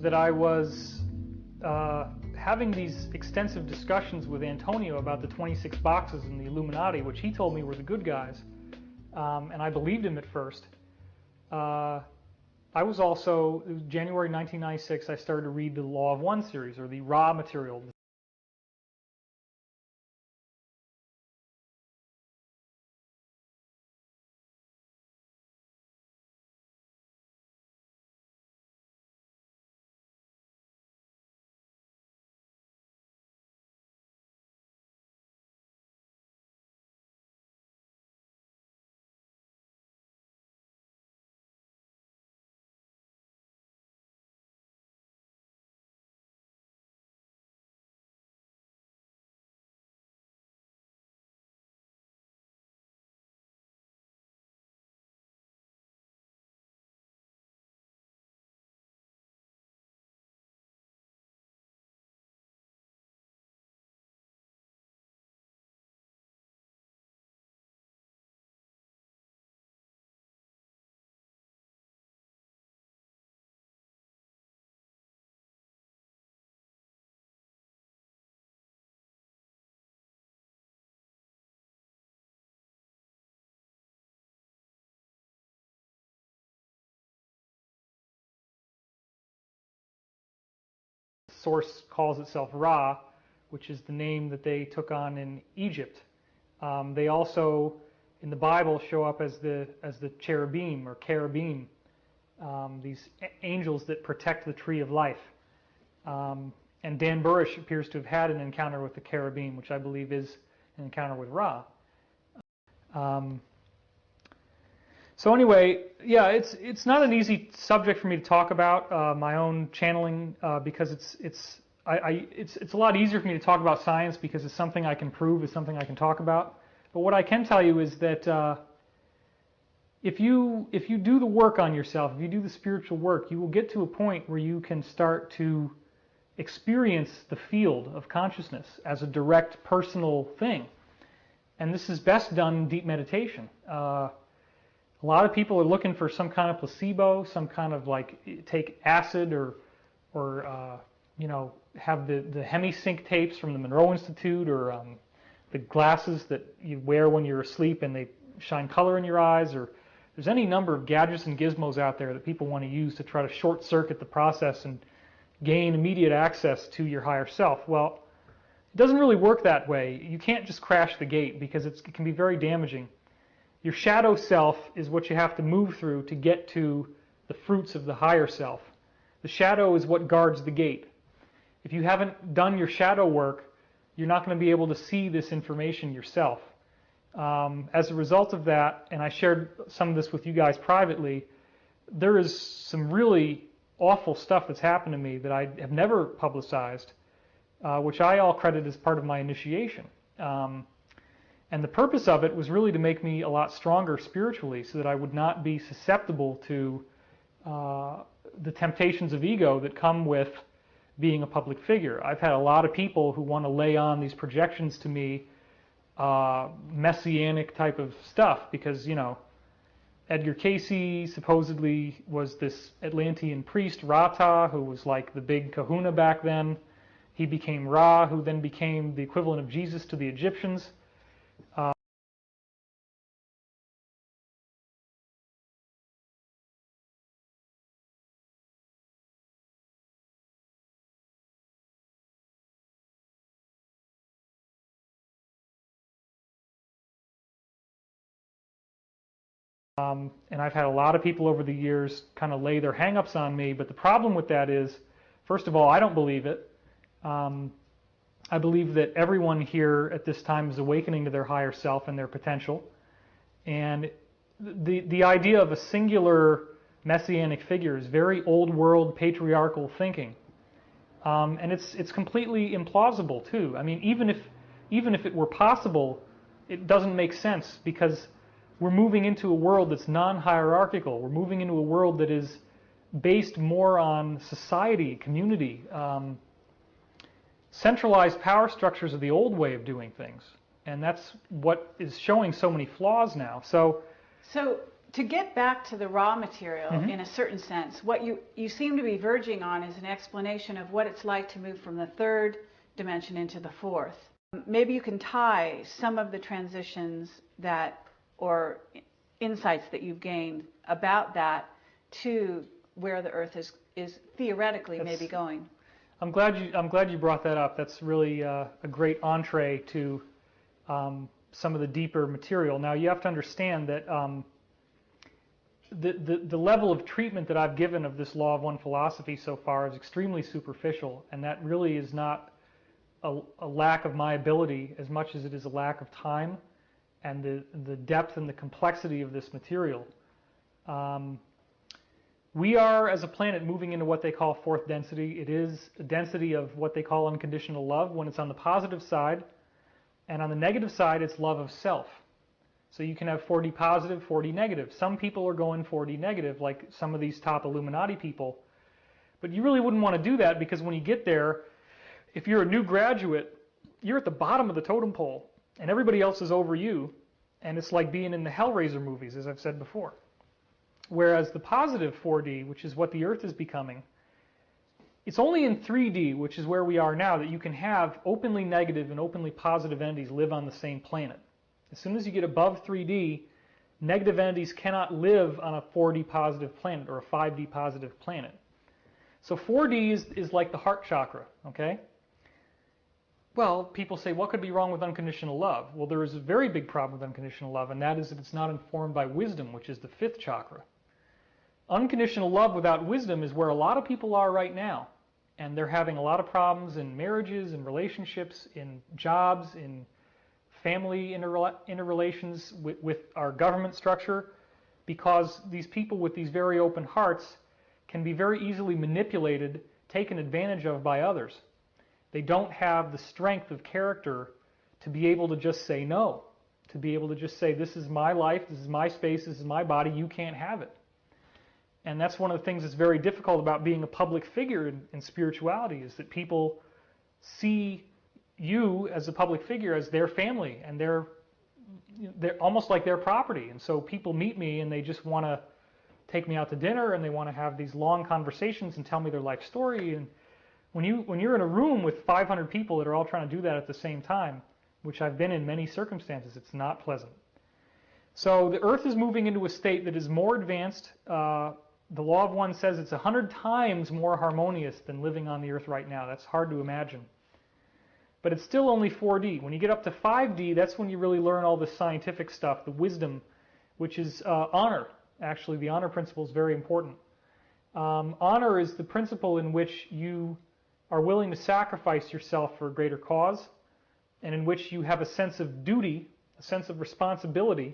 that I was having these extensive discussions with Antonio about the 26 boxes in the Illuminati, which he told me were the good guys, and I believed him at first. I was also, it was January 1996, I started to read the Law of One series, or the raw material. Source calls itself Ra, which is the name that they took on in Egypt. They also, in the Bible, show up as the cherubim or cherubim, these angels that protect the tree of life. And Dan Burrish appears to have had an encounter with the cherubim, which I believe is an encounter with Ra. So anyway, yeah, it's not an easy subject for me to talk about, my own channeling, because it's a lot easier for me to talk about science because it's something I can prove, it's something I can talk about. But what I can tell you is that if you do the work on yourself, if you do the spiritual work, you will get to a point where you can start to experience the field of consciousness as a direct personal thing. And this is best done in deep meditation. A lot of people are looking for some kind of placebo, some kind of like take acid or you know, have the hemisync tapes from the Monroe Institute, or the glasses that you wear when you're asleep and they shine color in your eyes, or there's any number of gadgets and gizmos out there that people want to use to try to short circuit the process and gain immediate access to your higher self. Well, it doesn't really work that way. You can't just crash the gate because it can be very damaging. Your shadow self is what you have to move through to get to the fruits of the higher self. The shadow is what guards the gate. If you haven't done your shadow work, you're not going to be able to see this information yourself. As a result of that, and I shared some of this with you guys privately, there is some really awful stuff that's happened to me that I have never publicized, which I all credit as part of my initiation. And the purpose of it was really to make me a lot stronger spiritually so that I would not be susceptible to the temptations of ego that come with being a public figure. I've had a lot of people who want to lay on these projections to me, messianic type of stuff, because, you know, Edgar Cayce supposedly was this Atlantean priest, Rata, who was like the big kahuna back then. He became Ra, who then became the equivalent of Jesus to the Egyptians. And I've had a lot of people over the years kind of lay their hang-ups on me, but the problem with that is, first of all, I don't believe it. I believe that everyone here at this time is awakening to their higher self and their potential. And the idea of a singular messianic figure is very old world patriarchal thinking. And it's completely implausible too. I mean, even if it were possible, it doesn't make sense, because we're moving into a world that's non-hierarchical. We're moving into a world that is based more on society, community. Centralized power structures are the old way of doing things, and that's what is showing so many flaws now. So To get back to the raw material, in a certain sense, what you seem to be verging on is an explanation of what it's like to move from the third dimension into the fourth. Maybe you can tie some of the transitions that, or insights that you've gained about that, to where the Earth is theoretically maybe going. I'm glad you brought that up. That's really a great entree to some of the deeper material. Now you have to understand that the level of treatment that I've given of this law of one philosophy so far is extremely superficial, and that really is not a lack of my ability as much as it is a lack of time and the depth and the complexity of this material. We are, as a planet, moving into what they call fourth density. It is a density of what they call unconditional love when it's on the positive side, and on the negative side, it's love of self. So you can have 4D positive, 4D negative. Some people are going 4D negative, like some of these top Illuminati people. But you really wouldn't want to do that, because when you get there, if you're a new graduate, you're at the bottom of the totem pole, and everybody else is over you, and it's like being in the Hellraiser movies, as I've said before. Whereas the positive 4D, which is what the Earth is becoming, it's only in 3D, which is where we are now, that you can have openly negative and openly positive entities live on the same planet. As soon as you get above 3D, negative entities cannot live on a 4D positive planet or a 5D positive planet. So 4D is like the heart chakra, okay? Well, people say, what could be wrong with unconditional love? Well, there is a very big problem with unconditional love, and that is that it's not informed by wisdom, which is the fifth chakra. Unconditional love without wisdom is where a lot of people are right now, and they're having a lot of problems in marriages, in relationships, in jobs, in family interrelations with our government structure, because these people with these very open hearts can be very easily manipulated, taken advantage of by others. They don't have the strength of character to be able to just say no, to be able to just say, this is my life, this is my space, this is my body, you can't have it. And that's one of the things that's very difficult about being a public figure in spirituality, is that people see you as a public figure as their family, and they're almost like their property. And so people meet me and they just want to take me out to dinner, and they want to have these long conversations and tell me their life story. And when you're in a room with 500 people that are all trying to do that at the same time, which I've been in many circumstances, it's not pleasant. So the Earth is moving into a state that is more advanced. The law of one says it's 100 times more harmonious than living on the Earth right now. That's hard to imagine. But it's still only 4D. When you get up to 5D, that's when you really learn all the scientific stuff, the wisdom, which is honor. Actually, the honor principle is very important. Honor is the principle in which you are willing to sacrifice yourself for a greater cause, and in which you have a sense of duty, a sense of responsibility,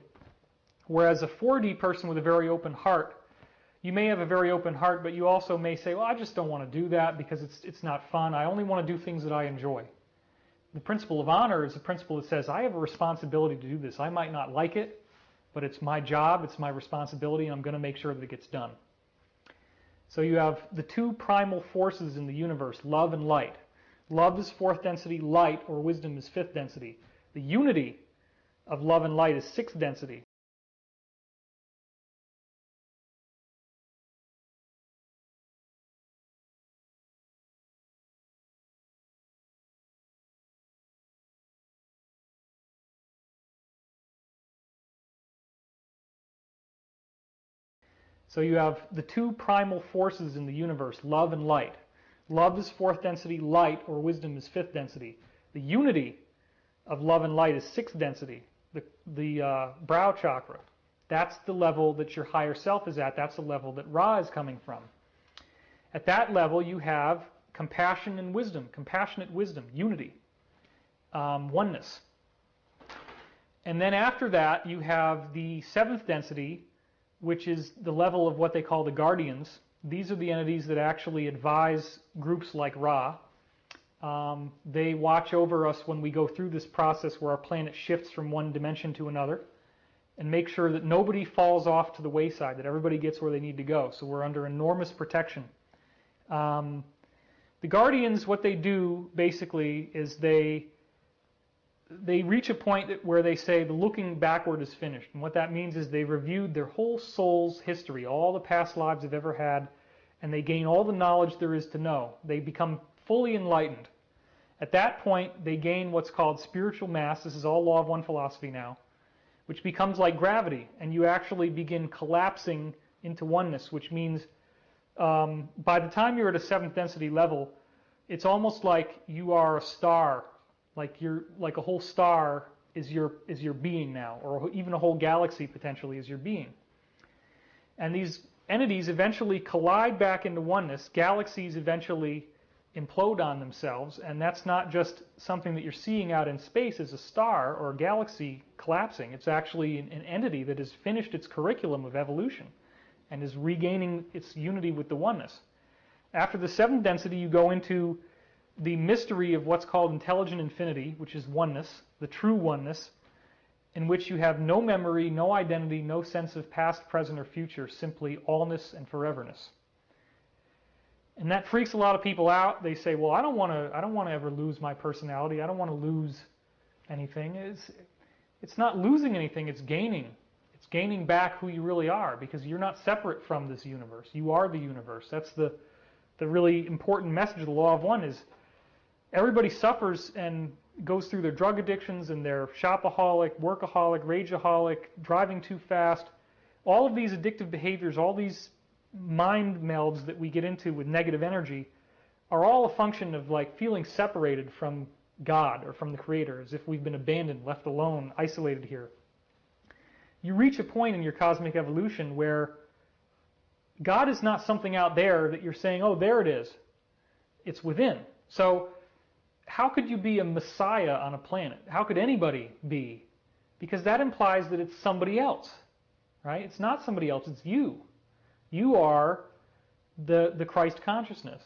whereas a 4D person with a very open heart, you may have a very open heart, but you also may say, well, I just don't want to do that because it's not fun. I only want to do things that I enjoy. The principle of honor is a principle that says, I have a responsibility to do this. I might not like it, but it's my job, it's my responsibility, and I'm going to make sure that it gets done. So you have the two primal forces in the universe, love and light. Love is fourth density, light or wisdom is fifth density. The unity of love and light is sixth density. So you have the two primal forces in the universe, love and light. Love is fourth density, light or wisdom is fifth density. The unity of love and light is sixth density, the brow chakra. That's the level that your higher self is at. That's the level that Ra is coming from. At that level, you have compassion and wisdom, compassionate wisdom, unity, oneness. And then after that, you have the seventh density, which is the level of what they call the guardians. These are the entities that actually advise groups like Ra. They watch over us when we go through this process where our planet shifts from one dimension to another, and make sure that nobody falls off to the wayside, that everybody gets where they need to go. So we're under enormous protection. The guardians, what they do basically is they they reach a point where they say the looking backward is finished. And what that means is they've reviewed their whole soul's history, all the past lives they've ever had, and they gain all the knowledge there is to know. They become fully enlightened. At that point, they gain what's called spiritual mass. This is all law of one philosophy now, which becomes like gravity, and you actually begin collapsing into oneness, which means by the time you're at a seventh density level, it's almost like you are a star, like a whole star is your being now, or even a whole galaxy potentially is your being. And these entities eventually collide back into oneness. Galaxies eventually implode on themselves, and that's not just something that you're seeing out in space as a star or a galaxy collapsing. It's actually an entity that has finished its curriculum of evolution and is regaining its unity with the oneness. After the seventh density, you go into the mystery of what's called intelligent infinity, which is oneness, the true oneness, in which you have no memory, no identity, no sense of past, present, or future, simply allness and foreverness. And that freaks a lot of people out. They say, well, I don't want to ever lose my personality. I don't want to lose anything. It's not losing anything, it's gaining. It's gaining back who you really are, because you're not separate from this universe. You are the universe. That's the really important message of the law of one is everybody suffers and goes through their drug addictions and their shopaholic, workaholic, rageaholic, driving too fast. All of these addictive behaviors, all these mind melds that we get into with negative energy are all a function of like feeling separated from God or from the Creator, as if we've been abandoned, left alone, isolated here. You reach a point in your cosmic evolution where God is not something out there that you're saying, oh, there it is. It's within. So how could you be a messiah on a planet? How could anybody be? Because that implies that it's somebody else, right? It's not somebody else, it's you. You are the Christ consciousness.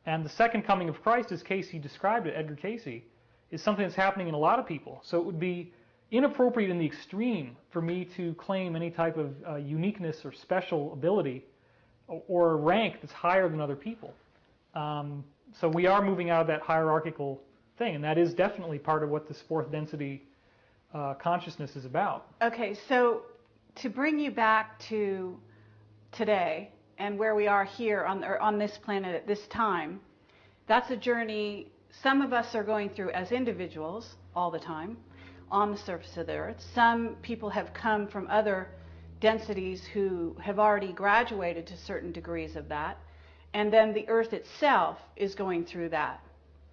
And the second coming of Christ, as Casey described it, Edgar Casey, is something that's happening in a lot of people. So it would be inappropriate in the extreme for me to claim any type of uniqueness or special ability or rank that's higher than other people. So we are moving out of that hierarchical thing, and that is definitely part of what this fourth density consciousness is about. Okay, so to bring you back to today and where we are here on this planet at this time, that's a journey some of us are going through as individuals all the time on the surface of the earth. Some people have come from other densities who have already graduated to certain degrees of that, and then the earth itself is going through that,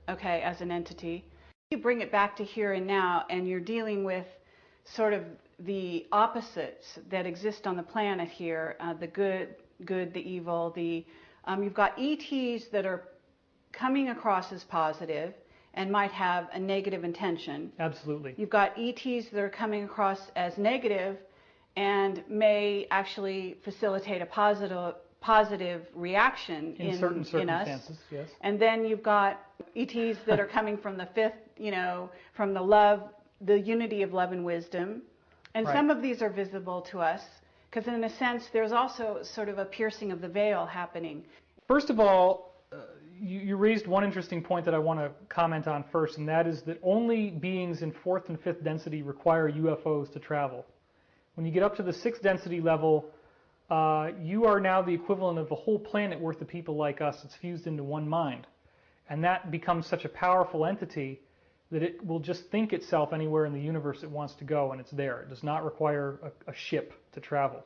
okay, as an entity. You bring it back to here and now, and you're dealing with sort of the opposites that exist on the planet here, the good, the evil, you've got ETs that are coming across as positive and might have a negative intention. Absolutely. You've got ETs that are coming across as negative and may actually facilitate a positive reaction in certain circumstances, us. Yes. And then you've got ETs that are coming from the fifth, from the love, the unity of love and wisdom. And Right. some of these are visible to us because in a sense there's also sort of a piercing of the veil happening. First of all, you raised one interesting point that I want to comment on first, and that is that only beings in fourth and fifth density require UFOs to travel. When you get up to the sixth density level, you are now the equivalent of a whole planet worth of people like us. It's fused into one mind. And that becomes such a powerful entity that it will just think itself anywhere in the universe it wants to go, and it's there. It does not require a ship to travel.